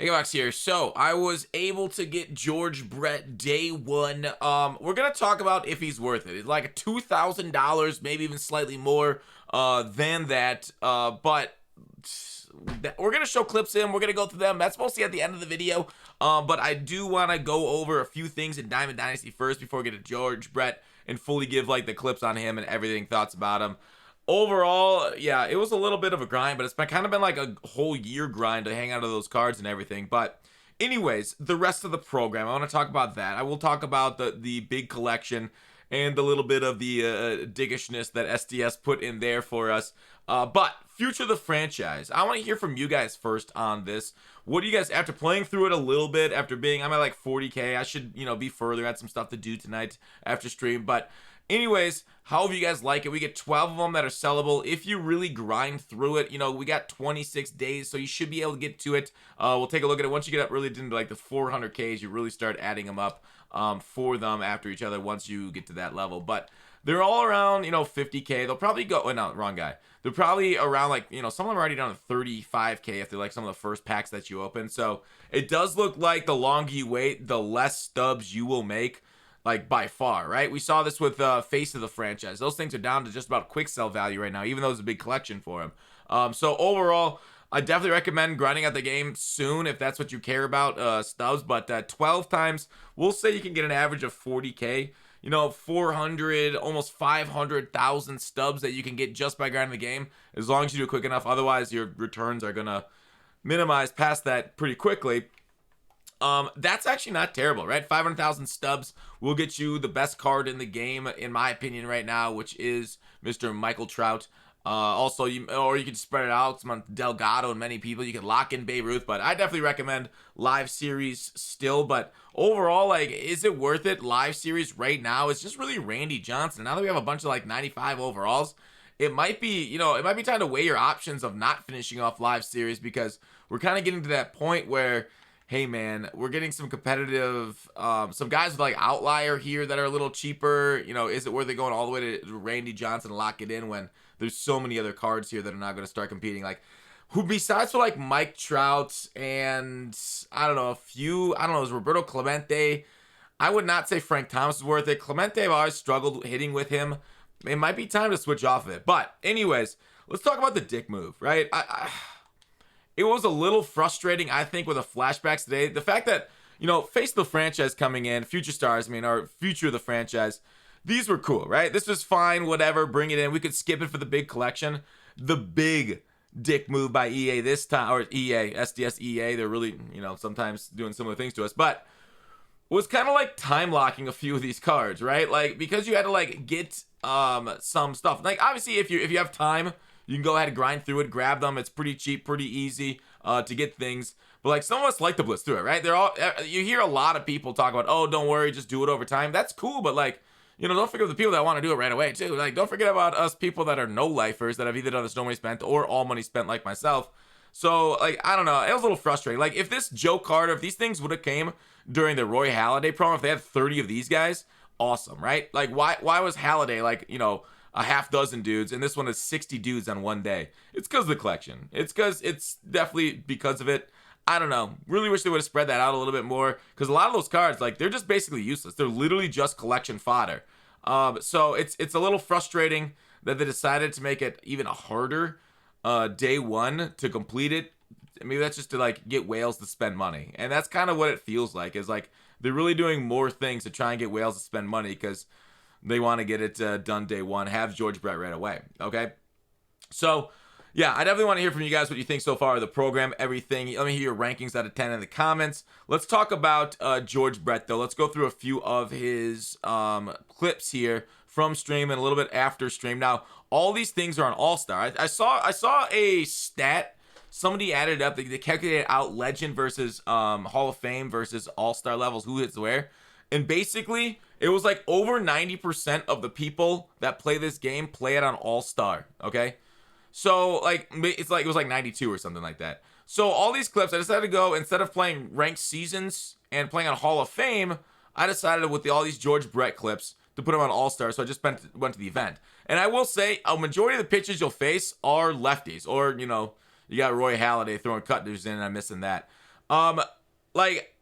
Hey, Gutfoxx here. So I was able to get George Brett day one. We're gonna talk about if he's worth it. It's like $2,000, maybe even slightly more than that. But we're gonna show clips in. We're gonna go through them. That's mostly at the end of the video. But I do want to go over a few things in Diamond Dynasty first before we get to George Brett and fully give like the clips on him and everything, thoughts about him. Overall, yeah, it was a little bit of a grind, but it's been kind of been like a whole year grind to hang out of those cards and everything. But anyways, the rest of the program, I want to talk about that. I will talk about the big collection and the little bit of the diggishness that SDS put in there for us. But future of the franchise, I want to hear from you guys first on this. What do you guys, after playing through it a little bit, after being, I'm at like 40k, I should, be further, I had some stuff to do tonight after stream, but anyways, however you guys like it, we get 12 of them that are sellable. If you really grind through it, we got 26 days, so you should be able to get to it. We'll take a look at it. Once you get up really into like the 400Ks, you really start adding them up for them after each other once you get to that level. But they're all around, 50K. They'll probably go, oh, no, wrong guy. They're probably around like, some of them are already down to 35K if they're like some of the first packs that you open. So it does look like the longer you wait, the less stubs you will make. Like by far, right? We saw this with Face of the franchise. Those things are down to just about quick sell value right now, even though it's a big collection for them. So overall, I definitely recommend grinding out the game soon if that's what you care about, stubs. But 12 times, we'll say you can get an average of 40K. 400, almost 500,000 stubs that you can get just by grinding the game, as long as you do it quick enough. Otherwise, your returns are gonna minimize past that pretty quickly. That's actually not terrible, right? 500,000 stubs will get you the best card in the game, in my opinion, right now, which is Mr. Michael Trout. Also, you could spread it out. Some on Delgado and many people. You could lock in Babe Ruth, but I definitely recommend Live Series still. But overall, like, is it worth it? Live Series right now is just really Randy Johnson. Now that we have a bunch of like 95 overalls, it might be, it might be time to weigh your options of not finishing off Live Series, because we're kind of getting to that point where, hey man, we're getting some competitive, some guys with like Outlier here that are a little cheaper. Is it worth it going all the way to Randy Johnson to lock it in when there's so many other cards here that are not going to start competing? Like, who besides for like Mike Trout and I don't know, is Roberto Clemente. I would not say Frank Thomas is worth it. Clemente, I've always struggled hitting with him. It might be time to switch off of it. But anyways, let's talk about the dick move, right? It was a little frustrating, I think, with the flashbacks today. The fact that, Face of the franchise coming in, future stars, or future of the franchise, these were cool, right? This was fine, whatever, bring it in. We could skip it for the big collection. The big dick move by EA this time, or SDS EA, they're really, sometimes doing similar things to us, but was kind of like time locking a few of these cards, right? Like, because you had to like get some stuff. Like, obviously, if you have time, you can go ahead and grind through it, grab them. It's pretty cheap, pretty easy to get things. But like, some of us like to blitz through it, right? You hear a lot of people talk about, oh, don't worry, just do it over time. That's cool, but like, don't forget the people that want to do it right away too. Like, don't forget about us people that are no-lifers that have either done this no money spent or all money spent like myself. So like, I don't know, it was a little frustrating. Like, if this Joe Carter, if these things would have came during the Roy Halladay promo, if they had 30 of these guys, awesome, right? Like, why was Halladay like, a half dozen dudes, and this one is 60 dudes on one day? It's because of the collection. It's definitely because of it. I don't know. Really wish they would have spread that out a little bit more, because a lot of those cards, like, they're just basically useless. They're literally just collection fodder. So it's a little frustrating that they decided to make it even harder day one to complete it. Maybe that's just to like get whales to spend money, and that's kind of what it feels like. Is like they're really doing more things to try and get whales to spend money because they want to get it done day one, have George Brett right away, okay? So, yeah, I definitely want to hear from you guys what you think so far of the program, everything. Let me hear your rankings out of 10 in the comments. Let's talk about George Brett, though. Let's go through a few of his clips here from stream and a little bit after stream. Now, all these things are on All-Star. I saw a stat. Somebody added up. They calculated out Legend versus Hall of Fame versus All-Star levels, who hits where. And basically, it was like over 90% of the people that play this game play it on All-Star, okay? So, like, it was like 92 or something like that. So, all these clips, I decided to go, instead of playing ranked seasons and playing on Hall of Fame, I decided with all these George Brett clips to put them on All-Star, so I just went to the event. And I will say, a majority of the pitches you'll face are lefties, or, you got Roy Halladay throwing cutters in, and I'm missing that. Um, like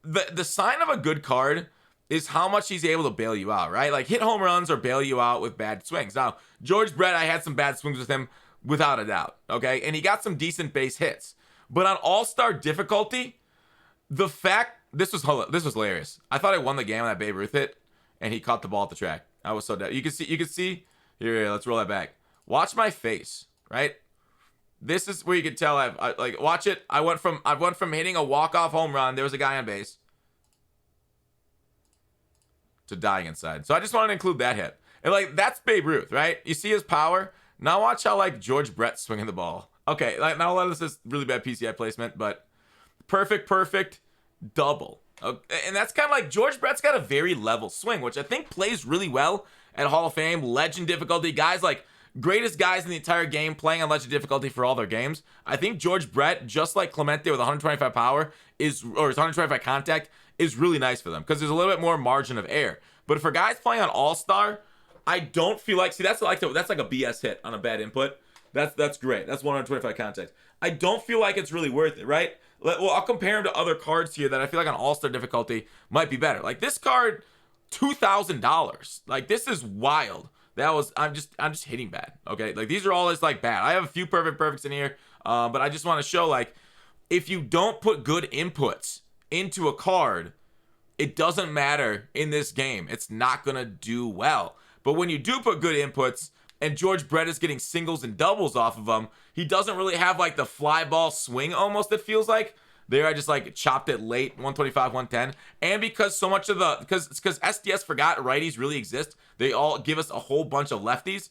the sign of a good card is how much he's able to bail you out, right? Like hit home runs or bail you out with bad swings. Now, George Brett, I had some bad swings with him without a doubt, okay? And he got some decent base hits. But on All-Star difficulty, the fact this was hilarious. I thought I won the game on that Babe Ruth hit, and he caught the ball at the track. I was so dead. You can see. Here, let's roll that back. Watch my face, right? This is where you can tell I like watch it. I went from hitting a walk-off home run. There was a guy on base to dying inside. So I just wanted to include that hit. And like that's Babe Ruth, right? You see his power. Now watch how like George Brett's swinging the ball. Okay, like now a lot of this is really bad PCI placement, but perfect double. Okay, and that's kind of like George Brett's got a very level swing, which I think plays really well at Hall of Fame, legend difficulty. Guys like greatest guys in the entire game playing on legend difficulty for all their games. I think George Brett, just like Clemente with 125 power, his 125 contact, is really nice for them because there's a little bit more margin of error. But for guys playing on All-Star, I don't feel like that's like a BS hit on a bad input. That's great. That's 125 contact. I don't feel like it's really worth it, right? Well, I'll compare him to other cards here that I feel like on All-Star difficulty might be better. Like this card, $2,000. Like this is wild. I'm just hitting bad. Okay, like these are all just like bad. I have a few perfects in here, but I just want to show like if you don't put good inputs into a card, it doesn't matter in this game. It's not gonna do well. But when you do put good inputs, and George Brett is getting singles and doubles off of him, he doesn't really have like the fly ball swing almost, it feels like. There I just like chopped it late, 125, 110. And because so much of because SDS forgot righties really exist, they all give us a whole bunch of lefties.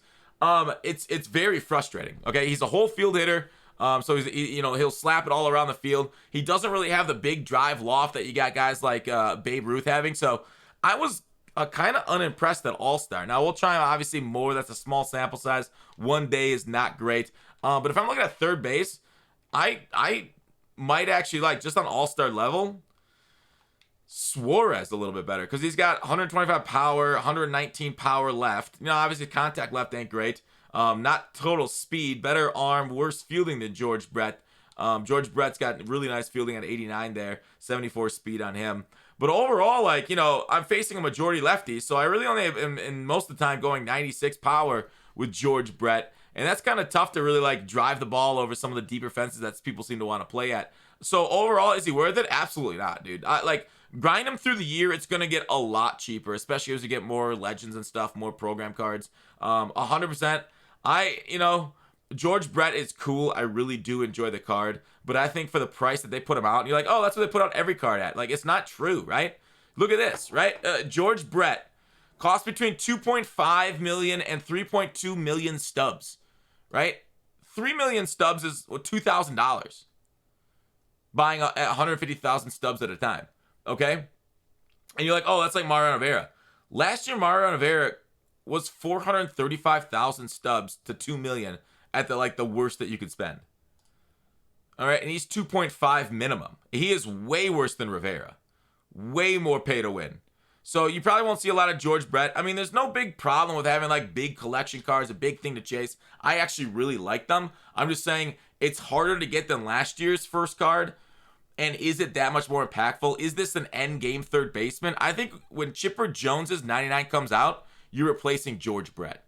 It's very frustrating. Okay, he's a whole field hitter. So he'll slap it all around the field. He doesn't really have the big drive loft that you got guys like Babe Ruth having. So I was kind of unimpressed at All-Star. Now we'll try obviously more. That's a small sample size. One day is not great. But if I'm looking at third base, I might actually like just on All-Star level Suarez a little bit better because he's got 125 power, 119 power left. Obviously contact left ain't great. Not total speed, better arm, worse fielding than George Brett. George Brett's got really nice fielding at 89 there, 74 speed on him. But overall, I'm facing a majority lefty, so I really only am in most of the time going 96 power with George Brett. And that's kind of tough to really drive the ball over some of the deeper fences that people seem to want to play at. So overall, is he worth it? Absolutely not, dude. Grind him through the year, it's going to get a lot cheaper, especially as you get more legends and stuff, more program cards. 100%. George Brett is cool. I really do enjoy the card. But I think for the price that they put him out, and you're like, oh, that's what they put out every card at. It's not true, right? Look at this, right? George Brett costs between 2.5 million and 3.2 million stubs, right? 3 million stubs is $2,000. Buying 150,000 stubs at a time, okay? And you're like, oh, that's like Mariano Rivera. Last year, Mariano Rivera was 435,000 stubs to 2 million at the worst that you could spend. All right, and he's 2.5 minimum. He is way worse than Rivera. Way more pay to win. So you probably won't see a lot of George Brett. I mean, there's no big problem with having big collection cards, a big thing to chase. I actually really like them. I'm just saying it's harder to get than last year's first card. And is it that much more impactful? Is this an end game third baseman? I think when Chipper Jones's 99 comes out, you're replacing George Brett.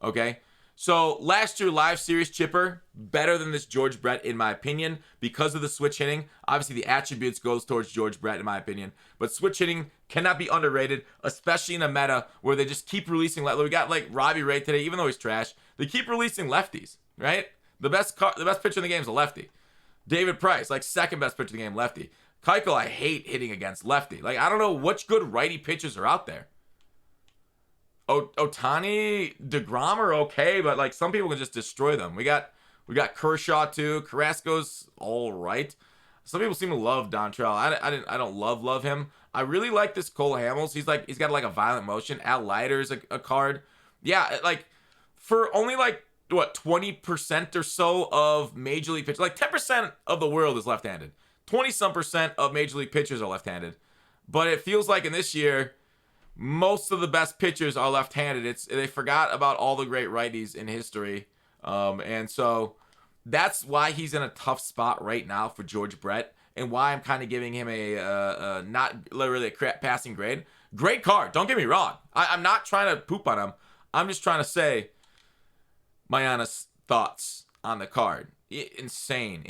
Okay? So last year, live series Chipper, better than this George Brett in my opinion because of the switch hitting. Obviously, the attributes goes towards George Brett in my opinion. But switch hitting cannot be underrated, especially in a meta where they just keep releasing. We got Robbie Ray today, even though he's trash. They keep releasing lefties, right? The best pitcher in the game is a lefty. David Price, second best pitcher in the game, lefty. Keuchel, I hate hitting against lefty. I don't know which good righty pitchers are out there. Ohtani, DeGrom are okay, but some people can just destroy them. We got Kershaw too. Carrasco's all right. Some people seem to love Dontrell. I don't love him. I really like this Cole Hamels. He's got a violent motion. Al Leiter's a card. Yeah, for only 20% or so of major league pitchers, 10% of the world is left-handed. 20-some% of major league pitchers are left-handed. But it feels like in this year, most of the best pitchers are left-handed. They forgot about all the great righties in history. And so that's why he's in a tough spot right now for George Brett. and why I'm kind of giving him a not really a crap passing grade. Great card. Don't get me wrong. I'm not trying to poop on him. I'm just trying to say my honest thoughts on the card. Insane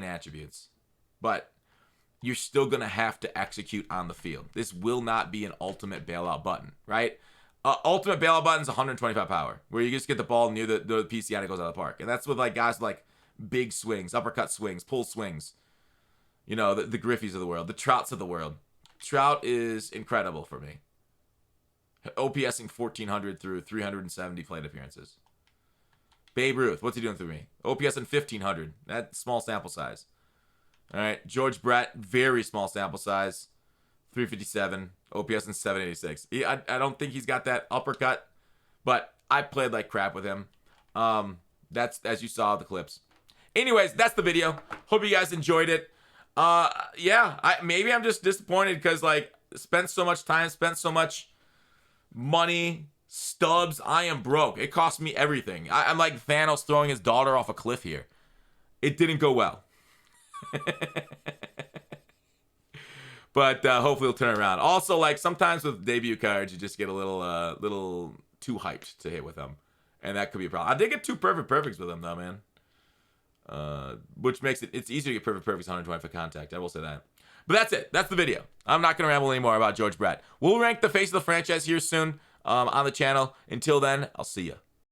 attributes. But you're still going to have to execute on the field. This will not be an ultimate bailout button, right? Ultimate bailout button is 125 power, where you just get the ball near the PCI and it goes out of the park. And that's with like guys like big swings, uppercut swings, pull swings. You know, the Griffeys of the world, the Trouts of the world. Trout is incredible for me. OPSing 1,400 through 370 plate appearances. Babe Ruth, what's he doing through me? OPSing 1,500. That's small sample size. All right, George Brett, very small sample size. 357. OPSing 786. I don't think he's got that uppercut, but I played like crap with him. That's as you saw the clips. Anyways, that's the video. Hope you guys enjoyed it. Yeah, maybe I'm just disappointed because like spent so much time, spent so much money, stubs. I am broke. It cost me everything. I'm like Thanos throwing his daughter off a cliff here. It didn't go well. But hopefully it'll turn around. Also, like sometimes with debut cards, you just get a little too hyped to hit with them, and that could be a problem. I did get 2 perfects with them though, man. Which makes it's easier to get perfects 120 for contact. I will say that. But that's it. That's the video. I'm not gonna ramble anymore about George Brett. We'll rank the face of the franchise here soon on the channel. Until then, I'll see ya.